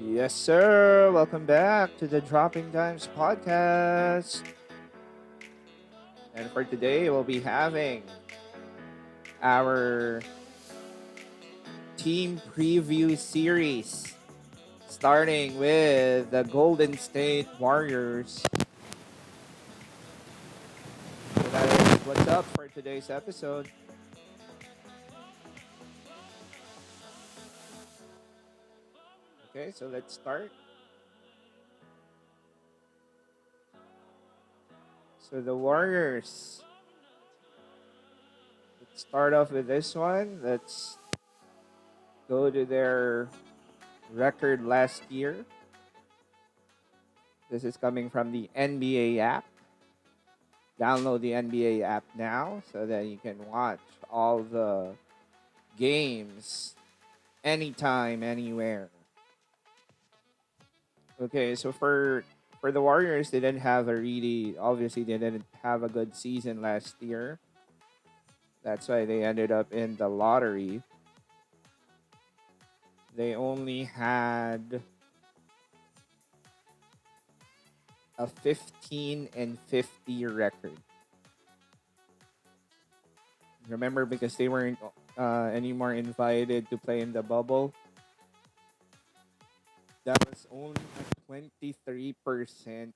Yes, sir. Welcome back to the Dropping Times podcast. And for today, we'll be having our team preview series, starting with the Golden State Warriors. So that is what's up for today's episode. Okay, so let's start. So the Warriors. Let's start off with this one. Let's go to their record last year. This is coming from the NBA app. Download the NBA app now so that you can watch all the games anytime, anywhere. Okay, so for the Warriors, they didn't have a really obviously they didn't have a good season last year. That's why they ended up in the lottery. They only had a 15 and 50 record. Remember, because they weren't anymore invited to play in the bubble, that was only a 23%,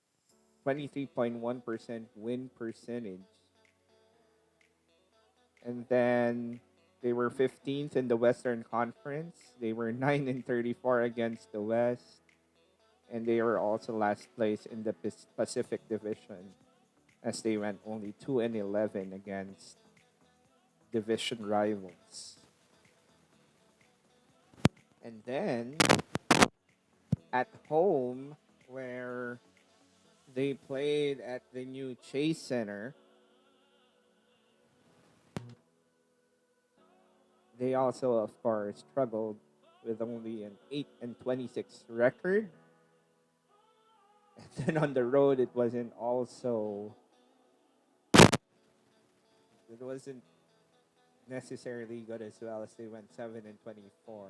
23.1% win percentage. And then they were 15th in the Western Conference. They were 9 and 34 against the West. And they were also last place in the Pacific Division, as they went only 2 and 11 against division rivals. And then at home, where they played at the new Chase Center, they also, of course, struggled with only an 8 and 26 record. And then on the road, it wasn't necessarily good as well, as they went 7 and 24.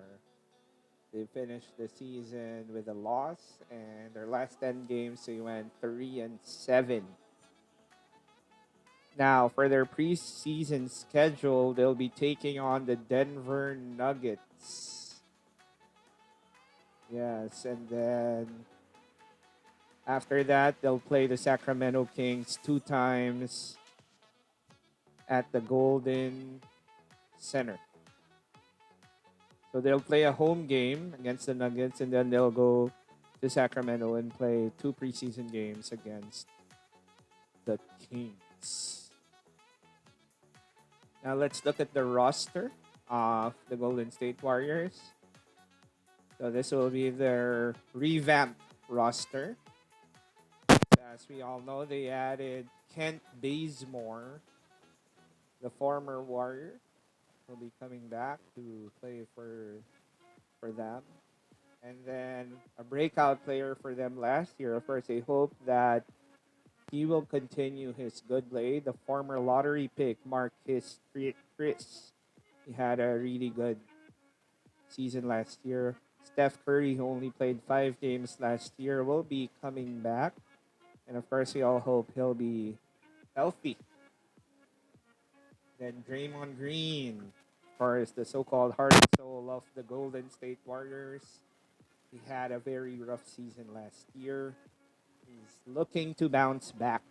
They finished the season with a loss, and their last 10 games they went 3 and 7. Now, for their preseason schedule, they'll be taking on the Denver Nuggets. Yes, and then after that, they'll play the Sacramento Kings two times at the Golden Center. So they'll play a home game against the Nuggets, and then they'll go to Sacramento and play two preseason games against the Kings. Now let's look at the roster of the Golden State Warriors. So this will be their revamped roster. As we all know, they added Kent Bazemore, the former Warrior, will be coming back to play for them. And then a breakout player for them last year. Of course, they hope that he will continue his good play. The former lottery pick, Marcus Chris. He had a really good season last year. Steph Curry, who only played 5 games last year, will be coming back. And of course, we all hope he'll be healthy. Then Draymond Green, of course, the so-called heart and soul of the Golden State Warriors. He had a very rough season last year. He's looking to bounce back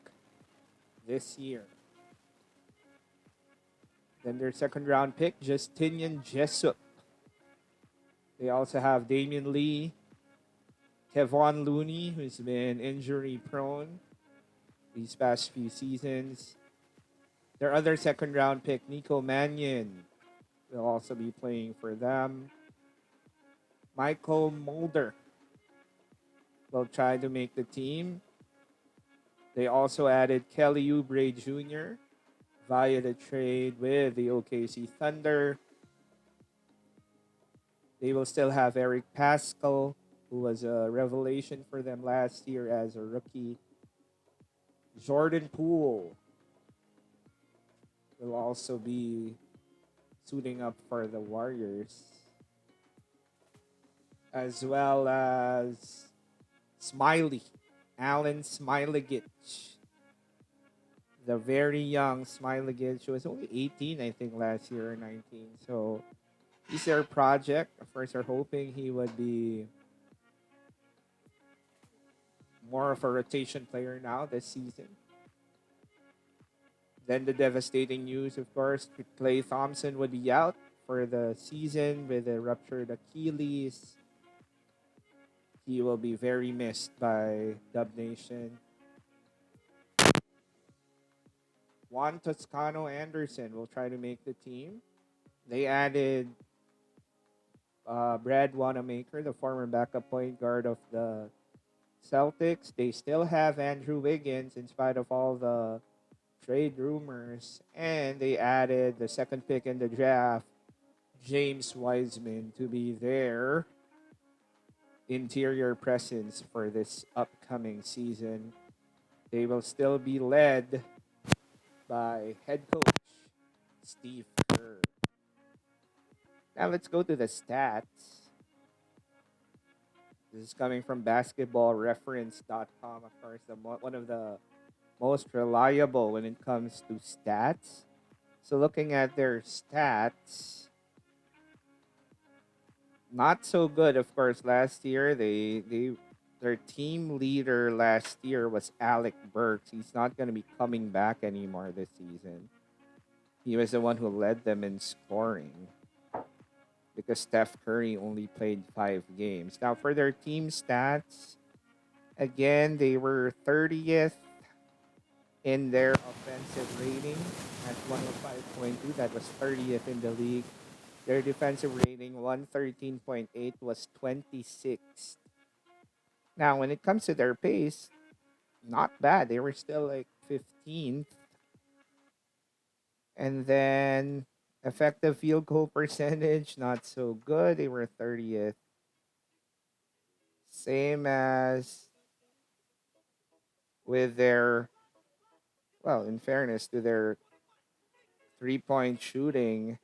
this year. Then their second round pick, Justinian Jessup. They also have Damian Lee, Kevon Looney, who's been injury prone these past few seasons. Their other second round pick, Nico Mannion, will also be playing for them. Michael Mulder will try to make the team. They also added Kelly Oubre Jr. via the trade with the OKC Thunder. They will still have Eric Pascal, who was a revelation for them last year as a rookie. Jordan Poole will also be suiting up for the Warriors. as well as Smiley, Alan Smilegich, the very young Smilegich, who was only 18, I think, last year or 19. So he's their project. Of course, they're hoping he would be more of a rotation player now this season. Then the devastating news, of course, Clay Thompson would be out for the season with a ruptured Achilles. He will be very missed by Dub Nation. Juan Toscano Anderson will try to make the team. They added Brad Wanamaker, the former backup point guard of the Celtics. They still have Andrew Wiggins in spite of all the trade rumors. And they added the second pick in the draft, James Wiseman, to be their interior presence for this upcoming season. They will still be led by head coach Steve Kerr. Now let's go to the stats. This is coming from basketballreference.com, of course, one of the most reliable when it comes to stats. So looking at their stats, not so good, of course. Last year, their team leader last year was Alec Burks. He's not going to be coming back anymore this season. He was the one who led them in scoring because Steph Curry only played 5 games. Now, for their team stats, again, they were 30th in their offensive rating at 105.2. That was 30th in the league. Their defensive rating, 113.8, was 26th. Now, when it comes to their pace, not bad. They were still like 15th. And then effective field goal percentage, not so good. They were 30th. Same as with their, well, in fairness to their 3-point shooting,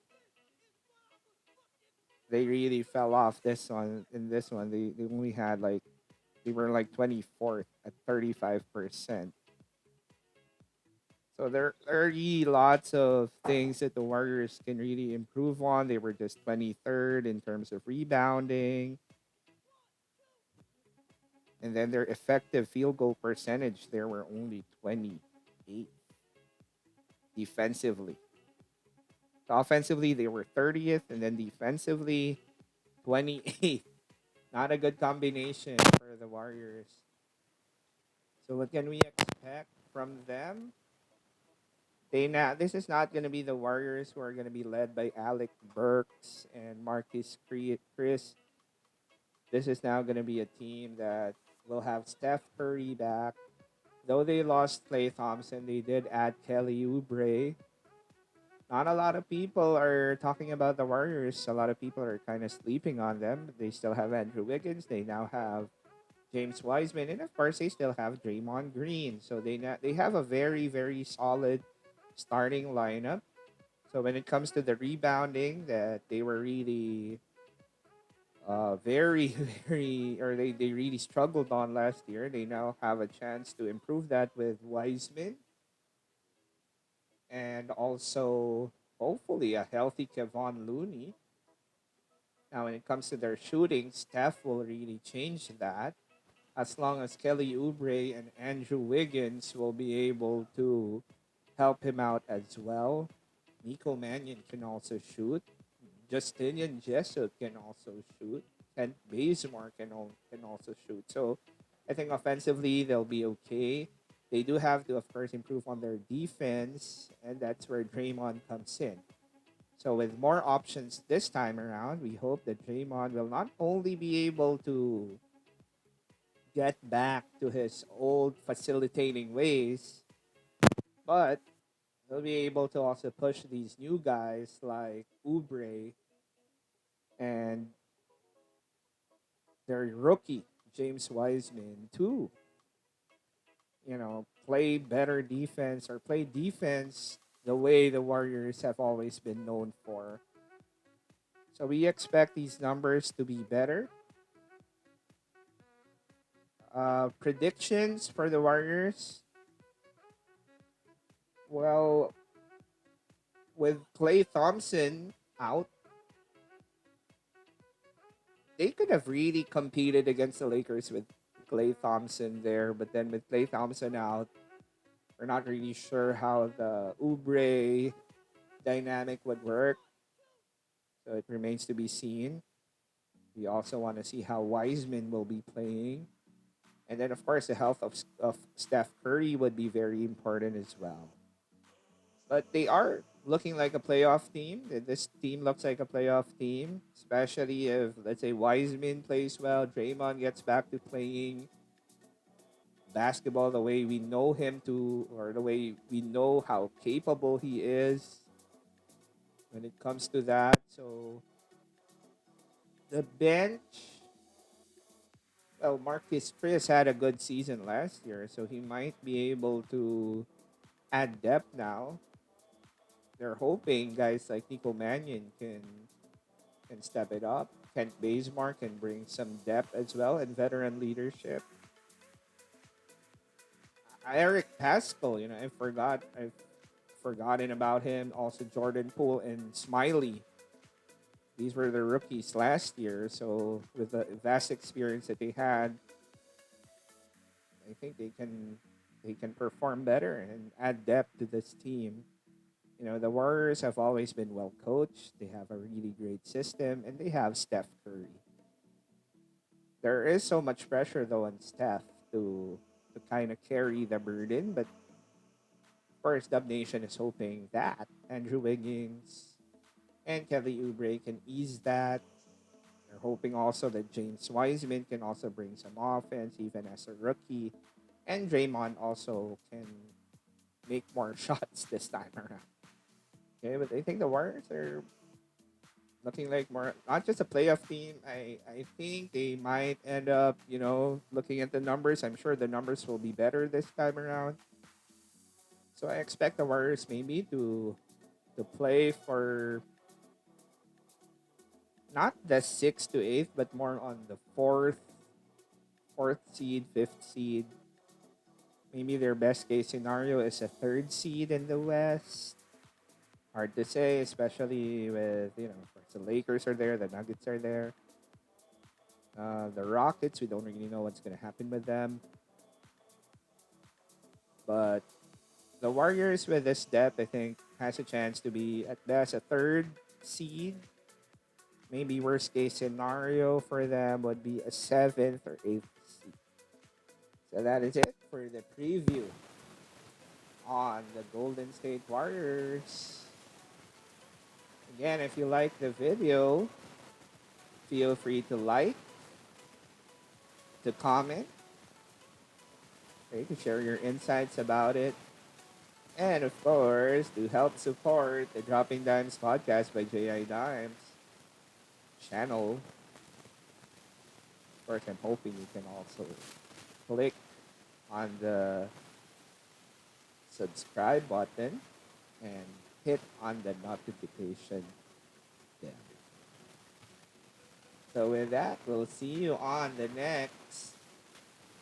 they really fell off this one. In this one, they only had like, they were like 24th at 35%. So there are really lots of things that the Warriors can really improve on. They were just 23rd in terms of rebounding. And then their effective field goal percentage, there were only 28 defensively. So offensively, they were 30th, and then defensively, 28th. Not a good combination for the Warriors. So what can we expect from them? This is not going to be the Warriors who are going to be led by Alec Burks and Marquis Chris. This is now going to be a team that will have Steph Curry back. Though they lost Klay Thompson, they did add Kelly Oubre. Not a lot of people are talking about the Warriors. A lot of people are kind of sleeping on them. They still have Andrew Wiggins. They now have James Wiseman, and of course, they still have Draymond Green. So they have a very, very solid starting lineup. So when it comes to the rebounding, that they were really very, very, or they really struggled on last year. They now have a chance to improve that with Wiseman and also hopefully a healthy Kevon Looney. Now, when it comes to their shooting, Steph will really change that as long as Kelly Oubre and Andrew Wiggins will be able to help him out as well. Nico Mannion can also shoot. Justinian Jessup can also shoot. And Bazemore can also shoot. So I think offensively they'll be okay. They do have to, of course, improve on their defense, and that's where Draymond comes in. So with more options this time around, we hope that Draymond will not only be able to get back to his old facilitating ways, but he'll be able to also push these new guys like Oubre and their rookie James Wiseman to, play better defense or play defense the way the Warriors have always been known for. So we expect these numbers to be better. Predictions for the Warriors. Well, with Clay Thompson out, they could have really competed against the Lakers with Clay Thompson there, but then with Clay Thompson out, we're not really sure how the Oubre dynamic would work. So it remains to be seen. We also want to see how Wiseman will be playing. And then, of course, the health of Steph Curry would be very important as well. But they are looking like a playoff team. This team looks like a playoff team, especially if, let's say, Wiseman plays well, Draymond gets back to playing basketball the way we know him to, or the way we know how capable he is when it comes to that. So the bench, well, Marcus Chris had a good season last year, so he might be able to add depth now. They're hoping guys like Nico Mannion can step it up. Kent Bazemore can bring some depth as well and veteran leadership. Eric Pascal, I've forgotten about him. Also Jordan Poole and Smiley. These were the rookies last year, so with the vast experience that they had, I think they can perform better and add depth to this team. The Warriors have always been well coached. They have a really great system, and they have Steph Curry. There is so much pressure though on Steph to kind of carry the burden, but of course, Dub Nation is hoping that Andrew Wiggins and Kelly Oubre can ease that. They're hoping also that James Wiseman can also bring some offense, even as a rookie, and Draymond also can make more shots this time around. Okay, but I think the Warriors are looking like more not just a playoff team. I think they might end up, looking at the numbers. I'm sure the numbers will be better this time around. So I expect the Warriors maybe to play for not the sixth to eighth, but more on the fourth seed, fifth seed. Maybe their best case scenario is a third seed in the West. Hard to say, especially with of course, the Lakers are there, the Nuggets are there, the Rockets. We don't really know what's going to happen with them, but the Warriors with this depth, I think, has a chance to be at best a third seed. Maybe worst case scenario for them would be a seventh or eighth seed. So that is it for the preview on the Golden State Warriors. Again, if you like the video, feel free to like, to comment, okay, to share your insights about it. And of course, to help support the Dropping Dimes podcast by J.I. Dimes channel. Of course, I'm hoping you can also click on the subscribe button and hit on the notification bell. So with that, we'll see you on the next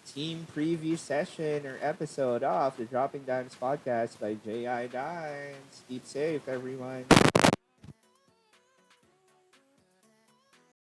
team preview session or episode of the Dropping Dimes podcast by J.I. Dimes. Keep safe, everyone.